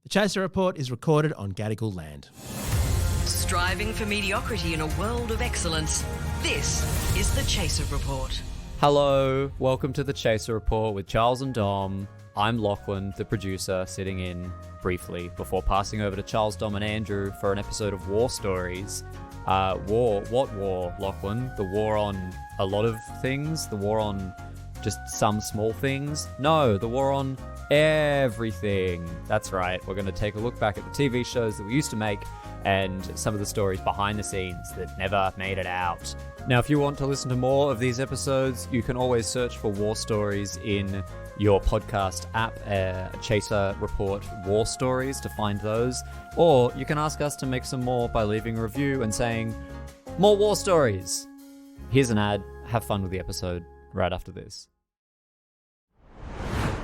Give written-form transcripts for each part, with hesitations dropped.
The Chaser Report is recorded on Gadigal land. Striving for mediocrity in a world of excellence. This is the Chaser Report. Hello, welcome to the Chaser Report with Charles and Dom. I'm Lachlan, the producer, sitting in briefly before passing over to Charles, Dom and Andrew for an episode of War Stories. War? What war, Lachlan? The war on a lot of things? The war on just some small things? No, the war on everything. That's right, we're going to take a look back at the TV shows that we used to make and some of the stories behind the scenes that never made it out. Now, if you want to listen to more of these episodes, you can always search for War Stories in your podcast app, Chaser Report War Stories, to find those. Or you can ask us to make some more by leaving a review and saying, more war stories. Here's an ad. Have fun with the episode right after this.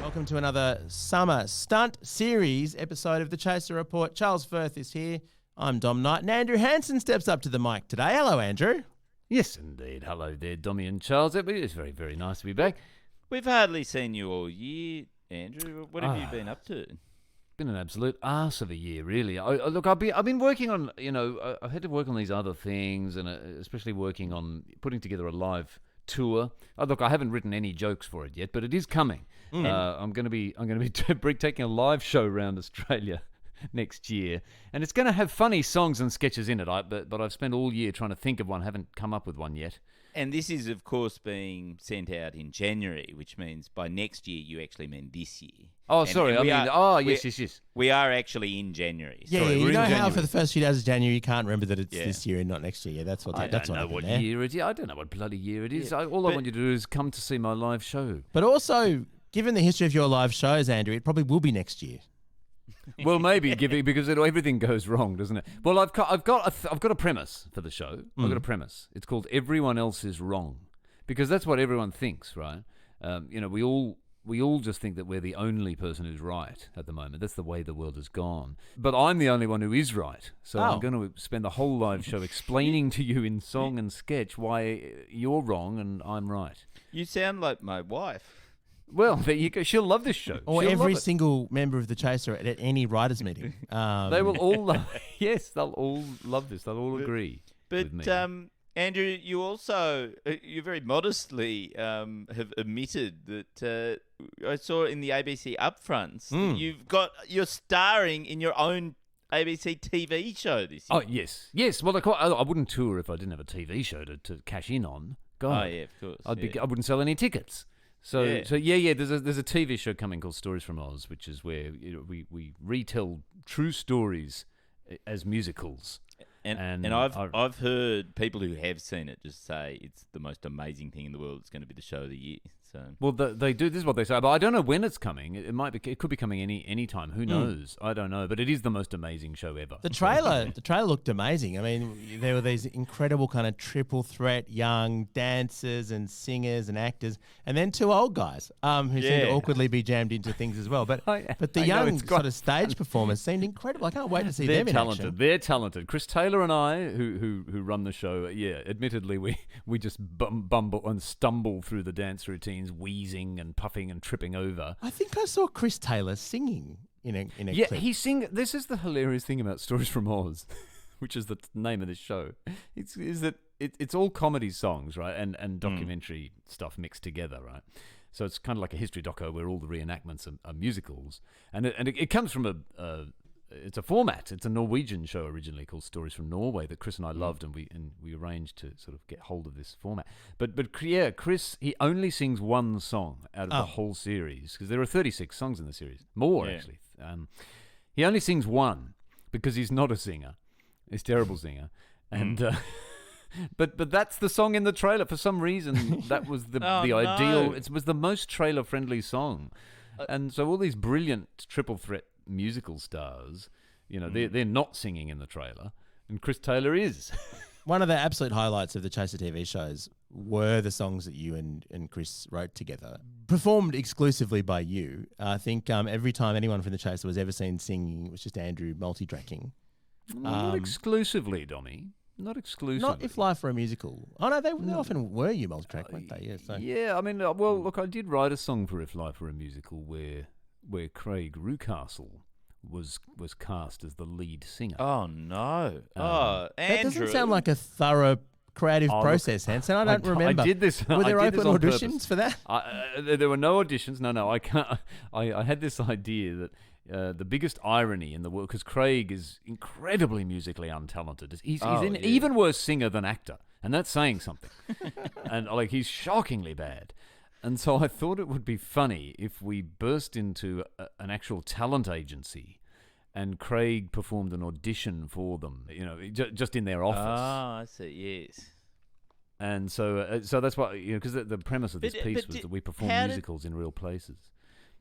Welcome to another summer stunt series episode of the Chaser Report. Charles Firth is here. I'm Dom Knight, and Andrew Hansen steps up to the mic today. Hello, Andrew. Yes, indeed. Hello there, Dommy and Charles. It's very, very nice to be back. We've hardly seen you all year, Andrew. What have you been up to? Been an absolute arse of a year, really. Look, I've been working on, I've had to work on these other things, and especially working on putting together a live tour. Look, I haven't written any jokes for it yet, but it is coming. I'm going to be taking a live show around Australia next year, and it's going to have funny songs and sketches in it. But I've spent all year trying to think of one, haven't come up with one yet. And this is, of course, being sent out in January, which means by next year you actually mean this year. Oh, sorry. Yes. We are actually in January. Yeah, Sorry, you know how January. for the first few days of January you can't remember that it's this year and not next year. Yeah, that's what. I don't know what year it is. I don't know what bloody year it is. All I want you to do is come to see my live show. But also, given the history of your live shows, Andrew, it probably will be next year. Well, maybe because everything goes wrong, doesn't it? Well, I've got a premise for the show. I've got a premise. It's called "Everyone Else Is Wrong," because that's what everyone thinks, right? We all just think that we're the only person who's right at the moment. That's the way the world has gone. But I'm the only one who is right. So I'm going to spend the whole live show explaining to you in song and sketch why you're wrong and I'm right. You sound like my wife. Well, there you go. She'll love this show. Or She'll every love it. single member of the Chaser at any writers' meeting. They will all love. Yes, they'll all love this. They'll all agree with me. But Andrew, you also you very modestly have admitted that I saw in the ABC upfronts that you're starring in your own ABC TV show this year. Oh yes. Well, I wouldn't tour if I didn't have a TV show to cash in on. God. Oh yeah, of course. I wouldn't sell any tickets. So yeah. There's a TV show coming called Stories from Oz, which is where we retell true stories as musicals. And I've heard people who have seen it just say it's the most amazing thing in the world. It's going to be the show of the year. So well, they do. This is what they say, but I don't know when it's coming. It could be coming any time. Who knows? I don't know. But it is the most amazing show ever. The trailer looked amazing. I mean, there were these incredible kind of triple threat young dancers and singers and actors, and then two old guys who seemed to awkwardly be jammed into things as well. But the young sort of stage performers seemed incredible. I can't wait to see them in action. They're talented. Chris Taylor and I, who run the show, admittedly we just bumble and stumble through the dance routines, wheezing and puffing and tripping over. I think I saw Chris Taylor singing in a clip. He sing. This is the hilarious thing about Stories from Oz, which is the name of this show. It's all comedy songs, right, and documentary stuff mixed together, right. So it's kind of like a history doco where all the reenactments are musicals, and it comes from it's a format. It's a Norwegian show originally called Stories from Norway that Chris and I loved, and we arranged to sort of get hold of this format. But Chris, he only sings one song out of the whole series, because there are 36 songs in the series, more actually. He only sings one because he's not a singer. He's a terrible singer, and but that's the song in the trailer. For some reason, that was the ideal. It was the most trailer friendly song, and so all these brilliant triple threat musical stars, they're not singing in the trailer, and Chris Taylor is. One of the absolute highlights of the Chaser TV shows were the songs that you and Chris wrote together, performed exclusively by you. I think every time anyone from the Chaser was ever seen singing, it was just Andrew multi-tracking. Not exclusively, Dommy. Not exclusively. Not if Life Were a Musical. Oh no, they often were you multi-track, weren't they? Yeah. So. Yeah, I mean, well, look, I did write a song for If Life Were a Musical where Craig Rucastle was cast as the lead singer. Oh no! That Andrew. doesn't sound like a thorough creative look, process, Hansen. I don't remember. I did this. Were there I did open this on auditions purpose. for that? There were no auditions. No, I can't. I had this idea that the biggest irony in the world, because Craig is incredibly musically untalented. He's an even worse singer than actor, and that's saying something. And like he's shockingly bad. And so I thought it would be funny if we burst into an actual talent agency, and Craig performed an audition for them. Just in their office. Oh, I see. Yes. And so that's why, because the premise of this piece was that we perform musicals in real places.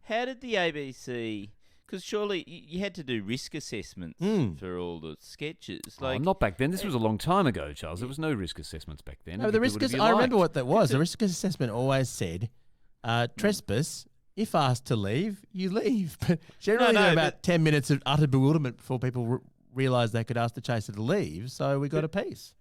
How did the ABC? Because surely you had to do risk assessments for all the sketches. Not back then. This was a long time ago, Charles. There was no risk assessments back then. No, the risk I remember what that was. The risk assessment always said, trespass. If asked to leave, you leave. But generally, there were about 10 minutes of utter bewilderment before people realised they could ask the chaser to leave. So we got a piece.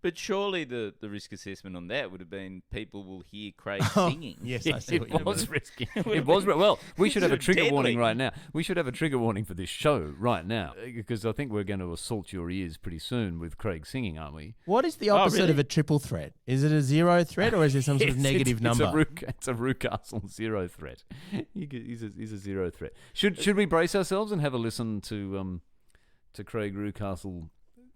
But surely the risk assessment on that would have been people will hear Craig singing. Yes, I see what you It was mean. risky. It was. Well, we should have a trigger Deadly. warning right now. We should have a trigger warning for this show right now, because I think we're going to assault your ears pretty soon with Craig singing, aren't we? What is the opposite really? of a triple threat? Is it a zero threat or is there some sort of negative number? It's a Rucastle zero threat. He's a zero threat. Should we brace ourselves and have a listen to Craig Rucastle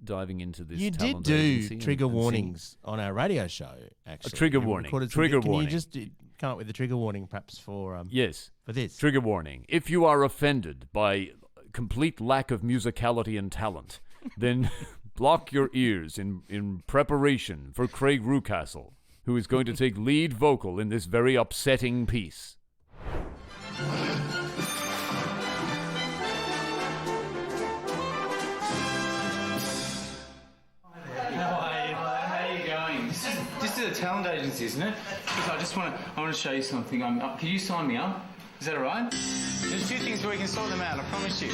diving into this? You did talent do agency trigger and warnings on our radio show, actually. trigger You warning. recorded some- Trigger Can warning. you just come up with a trigger warning perhaps for Yes. for this? Trigger warning. If you are offended by complete lack of musicality and talent, then block your ears in preparation for Craig Rucastle, who is going to take lead vocal in this very upsetting piece. How are you going? This is a talent agency, isn't it? Because I want to show you something. Can you sign me up? Is that all right? There's a few things where we can sort them out. I promise you.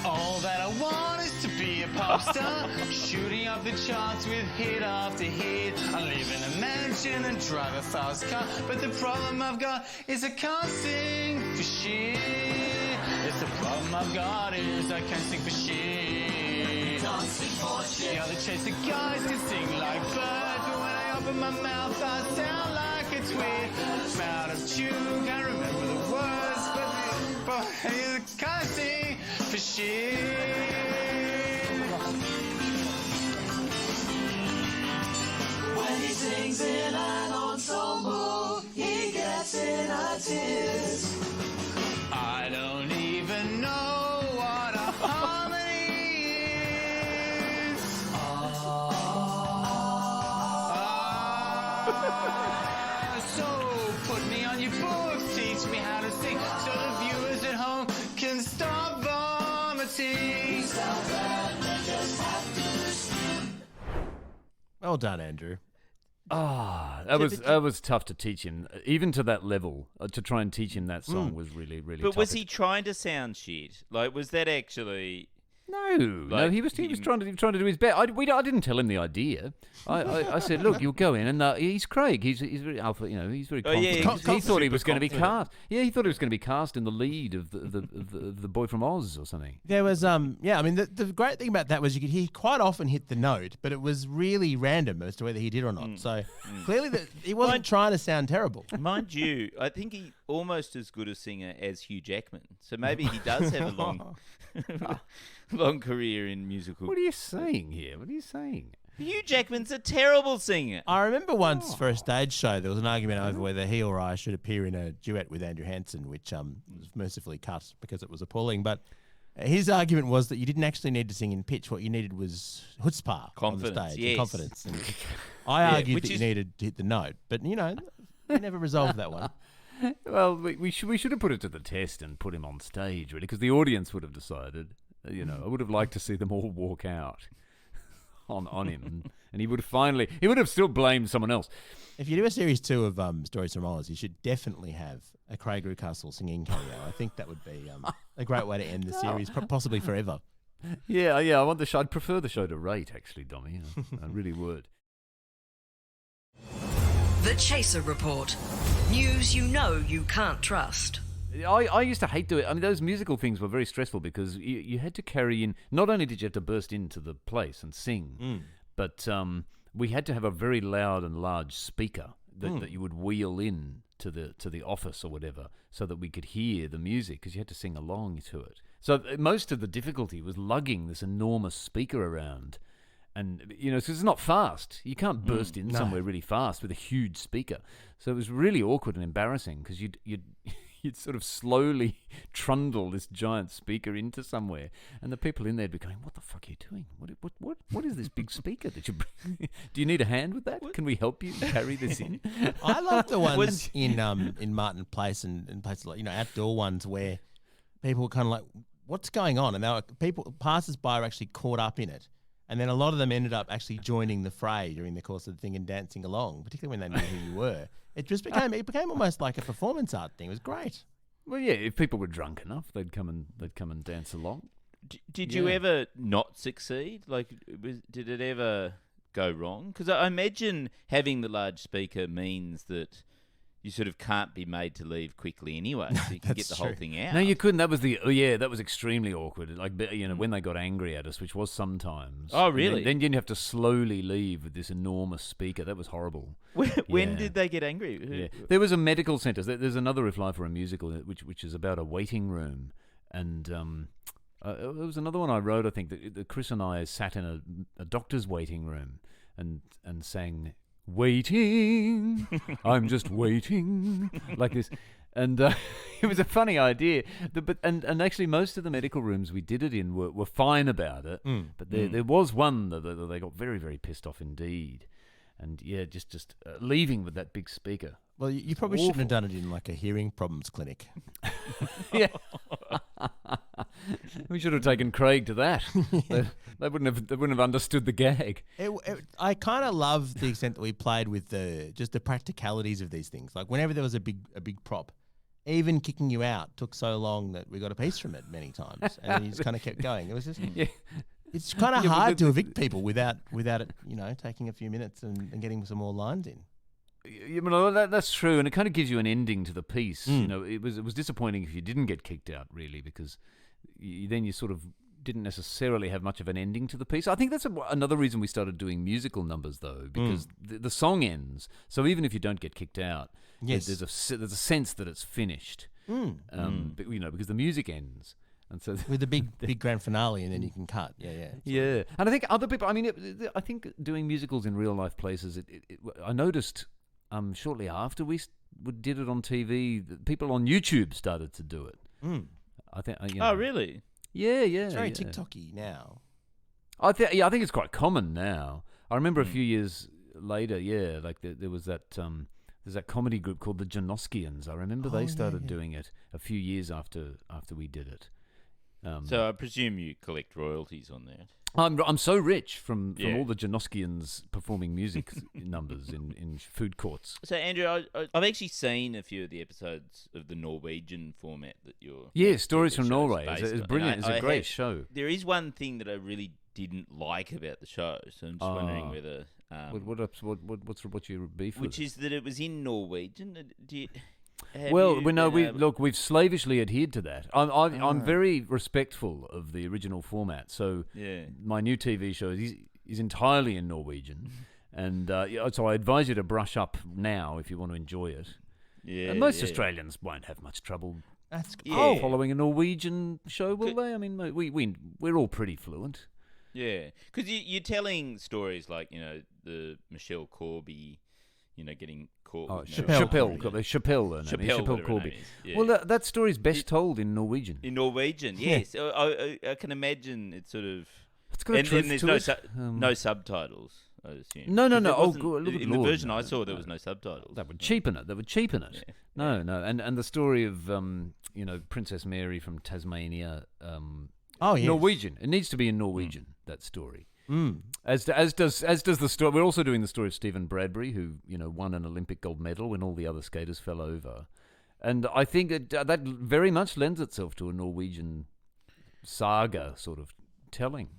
All that I want is to be a pop star, shooting up the charts with hit after hit. I live in a mansion and drive a fast car, but the problem I've got is I can't sing for shit. It's the problem I've got is I can't sing for shit. Can't sing for shit. The other chaser guys can sing like birds, but when I open my mouth I sound like a twit. I'm out of tune, can't remember the words, but I can't sing for shit. When he sings in an ensemble, he gets in our tears. I don't even know what a harmony is. So put me on your books, teach me how to sing, so the viewers at home can stop vomiting. Well done, Andrew. That was tough to teach him, even to that level. To try and teach him that song was really, really tough. But was he trying to sound shit? Like, was that actually? No, he was trying to do his best. I didn't tell him the idea. I said, look, you'll go in and he's Craig. He's very alpha. He's very confident. Yeah, he thought he was going to be confident. cast. Yeah, he thought he was going to be cast in the lead of the Boy from Oz or something. There was the great thing about that was he quite often hit the note, but it was really random as to whether he did or not. So clearly he wasn't trying to sound terrible. Mind you, I think he almost as good a singer as Hugh Jackman. So maybe he does have a long career in musical. What are you saying here? What are you saying? Hugh Jackman's a terrible singer. I remember once for a stage show there was an argument over whether he or I should appear in a duet with Andrew Hansen, which was mercifully cut because it was appalling. But his argument was that you didn't actually need to sing in pitch. What you needed was chutzpah on the Confidence, stage, yes. and confidence. And I argued that you needed to hit the note, but we never resolved that one. Well, we should have put it to the test and put him on stage, really, because the audience would have decided. I would have liked to see them all walk out on him, and he would have still blamed someone else. If you do a series 2 of Stories from Oz, you should definitely have a Craig Rucastle singing cameo. I think that would be a great way to end the series, possibly forever. Yeah. I want the show. I'd prefer the show to rate, actually, Dommy. I really would. The Chaser Report. News you know you can't trust. I used to hate doing it. I mean, those musical things were very stressful because you had to carry in. Not only did you have to burst into the place and sing, but we had to have a very loud and large speaker that you would wheel in to the office or whatever, so that we could hear the music because you had to sing along to it. So most of the difficulty was lugging this enormous speaker around. And, so it's not fast. You can't burst in somewhere really fast with a huge speaker. So it was really awkward and embarrassing because you'd sort of slowly trundle this giant speaker into somewhere. And the people in there would be going, what the fuck are you doing? What is this big speaker that you bring? Do you need a hand with that? Can we help you carry this in? I love the ones in Martin Place and places like, outdoor ones where people were kind of like, what's going on? And passers-by are actually caught up in it. And then a lot of them ended up actually joining the fray during the course of the thing and dancing along, particularly when they knew who you were. It became almost like a performance art thing. It was great. Well, yeah, if people were drunk enough, they'd come and dance along. Did you ever not succeed? Like, did it ever go wrong? Because I imagine having the large speaker means that you sort of can't be made to leave quickly anyway, so you can get the whole thing out. No, you couldn't. That was that was extremely awkward. Like, when they got angry at us, which was sometimes. Oh, really? Then you'd have to slowly leave with this enormous speaker. That was horrible. When did they get angry? Yeah. There was a medical centre. There's another reply for a musical, which is about a waiting room, and there was another one I wrote. I think that Chris and I sat in a doctor's waiting room and sang. Waiting, I'm just waiting, like this, and it was a funny idea. But actually, most of the medical rooms we did it in were fine about it. But there was one that they got very, very pissed off indeed, and just leaving with that big speaker. Well, you probably shouldn't have done it in like a hearing problems clinic. Yeah. We should have taken Craig to that. They wouldn't have understood the gag. I kind of love the extent that we played with just the practicalities of these things. Like whenever there was a big prop, even kicking you out took so long that we got a piece from it many times, and then you just kind of kept going. It was just it's kind of hard to evict people without it, taking a few minutes and getting some more lines in. That's true, and it kind of gives you an ending to the piece. It was disappointing if you didn't get kicked out, really, because then you sort of didn't necessarily have much of an ending to the piece. I think that's another reason we started doing musical numbers, though, because the song ends. So even if you don't get kicked out, there's a sense that it's finished. Because the music ends. And so with the big grand finale, and then you can cut. Yeah. And I think other people. I mean, I think doing musicals in real life places. I noticed shortly after we did it on TV, people on YouTube started to do it. I think. Oh, really? Yeah. It's very TikTok-y now. I think it's quite common now. I remember a few years later. Yeah, like there was that. There's that comedy group called the Janoskians. I remember they started doing it a few years after we did it. So I presume you collect royalties on that. I'm so rich from all the Janoskians performing music numbers in food courts. So Andrew, I've actually seen a few of the episodes of the Norwegian format that you're. Yeah, Stories from Norway. It's brilliant. It's a great show. There is one thing that I really didn't like about the show, so I'm just wondering whether. What's your beef? Which is that it was in Norwegian. We've slavishly adhered to that. I'm very respectful of the original format. So my new TV show is entirely in Norwegian, and so I advise you to brush up now if you want to enjoy it. Yeah, and most Australians won't have much trouble following a Norwegian show, will they? I mean, we're all pretty fluent. Yeah, because you're telling stories like the Michelle Corby. Getting caught. Oh, Chappelle Corby. Yeah. Well, that story's best told in Norwegian. In Norwegian, yes. I can imagine it's sort of. It's got a truth and there's no subtitles, I assume. No. In the version I saw, there was no subtitles. That would cheapen it. Yeah. No. And the story of Princess Mary from Tasmania. Norwegian. It needs to be in Norwegian. That story. As does the story. We're also doing the story of Stephen Bradbury, who won an Olympic gold medal when all the other skaters fell over, and I think that very much lends itself to a Norwegian saga sort of telling.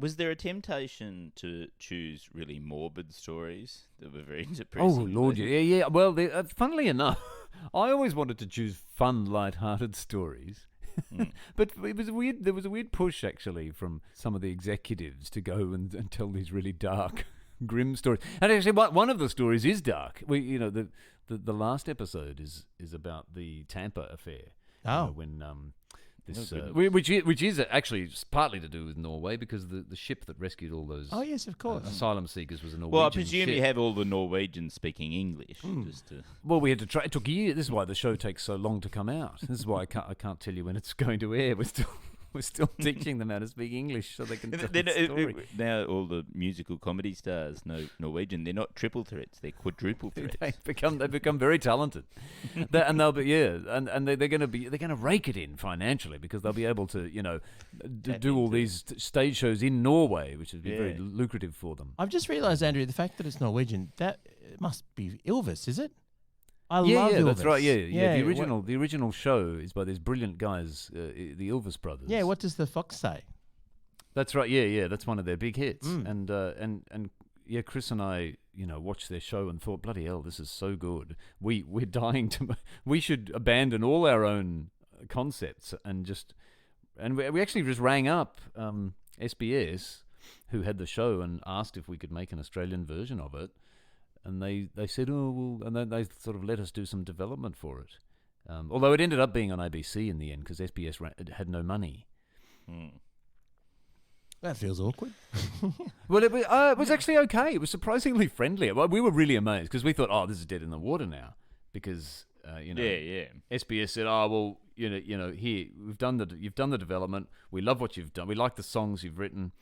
Was there a temptation to choose really morbid stories that were very depressing? Oh, Lord, yeah. Well, funnily enough, I always wanted to choose fun, light-hearted stories. But it was weird. There was a weird push, actually, from some of the executives to go and tell these really dark, grim stories. And actually, one of the stories is dark. The last episode is about the Tampa affair. Oh. When which is actually partly to do with Norway, because the ship that rescued all those of course asylum seekers was a Norwegian Well, I presume ship. you have all the Norwegians speaking English. Well, we had to try. It took a year. This is why the show takes so long to come out. This is why I can't tell you when it's going to air. We're still teaching them how to speak English so they can tell the story. Now all the musical comedy stars know Norwegian. They're not triple threats; they're quadruple threats. They've become very talented, and they'll be and they're going to rake it in financially, because they'll be able to do all these stage shows in Norway, which would be very lucrative for them. I've just realised, Andrew, the fact that it's Norwegian, that must be Ylvis, is it? I love Ylvis. Ylvis. That's right. Yeah. The original show is by these brilliant guys, the Ylvis brothers. Yeah. What does the fox say? That's right. Yeah. That's one of their big hits. And Chris and I, watched their show and thought, bloody hell, this is so good. We're dying to. We should abandon all our own concepts and we actually just rang up SBS, who had the show, and asked if we could make an Australian version of it. And they said, oh, well, and then they sort of let us do some development for it. Although it ended up being on ABC in the end, because SBS had no money. That feels awkward. Well, it was actually okay. It was surprisingly friendly. We were really amazed, because we thought, oh, this is dead in the water now, because SBS said, oh, well, here you've done the development. We love what you've done. We like the songs you've written,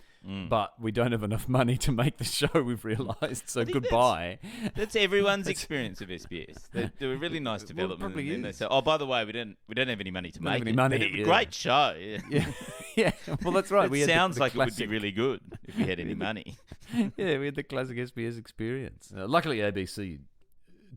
but we don't have enough money to make the show. We've realised. So goodbye. That's everyone's experience of SBS. They do a really nice development, and then they say, "Oh, by the way, we don't have any money to make it." But it's a great show. Yeah. Well, that's right. It sounds like it would be really good if we had any money. Yeah, we had the classic SBS experience. Luckily, ABC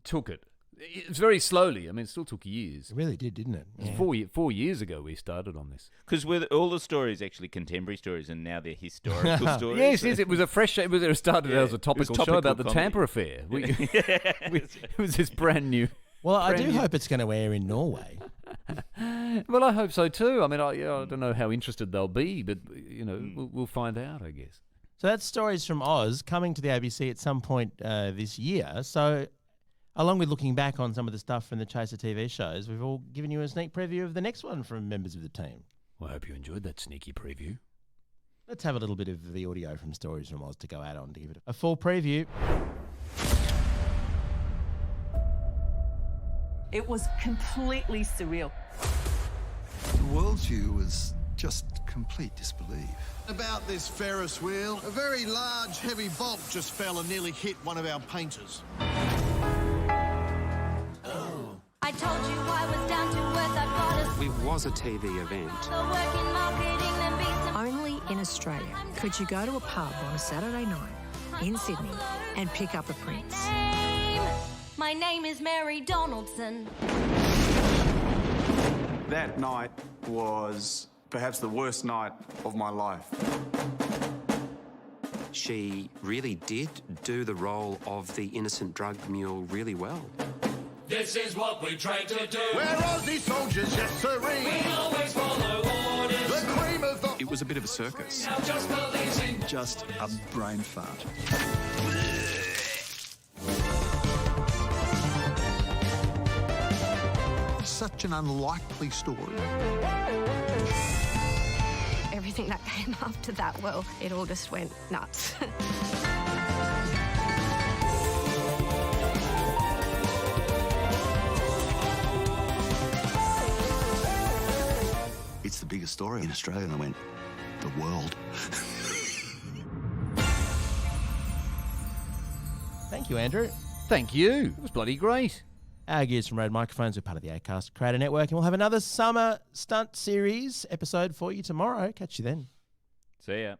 took it. It's very slowly. I mean, it still took years. It really did, didn't it? Yeah. 4 years ago we started on this. Because all the stories actually contemporary stories, and now they're historical stories. Yes, it was a fresh. It started out as a topical show about the Tampa affair. It was this brand new. Well, I do hope it's going to air in Norway. Well, I hope so too. I mean, I don't know how interested they'll be, but we'll find out, I guess. So that's Stories from Oz coming to the ABC at some point this year. So, along with looking back on some of the stuff from the Chaser TV shows, we've all given you a sneak preview of the next one from members of the team. Well, I hope you enjoyed that sneaky preview. Let's have a little bit of the audio from Stories from Oz to go out on to give it a full preview. It was completely surreal. The worldview was just complete disbelief. About this Ferris wheel, a very large, heavy bolt just fell and nearly hit one of our painters. I told you I was down to earth, I've got a... It was a TV event. Only in Australia could you go to a pub on a Saturday night in Sydney and pick up a Prince. My name is Mary Donaldson. That night was perhaps the worst night of my life. She really did do the role of the innocent drug mule really well. This is what we tried to do. We're Aussie soldiers, yes sirree. We always follow orders. The cream of the... It was a bit of a circus. Now just policing. Just a brain fart. Such an unlikely story. Everything that came after that, well, it all just went nuts. It's the biggest story in Australia. And I went, the world. Thank you, Andrew. Thank you. It was bloody great. Our gears from Road Microphones are part of the Acast Creator Network, and we'll have another summer stunt series episode for you tomorrow. Catch you then. See ya.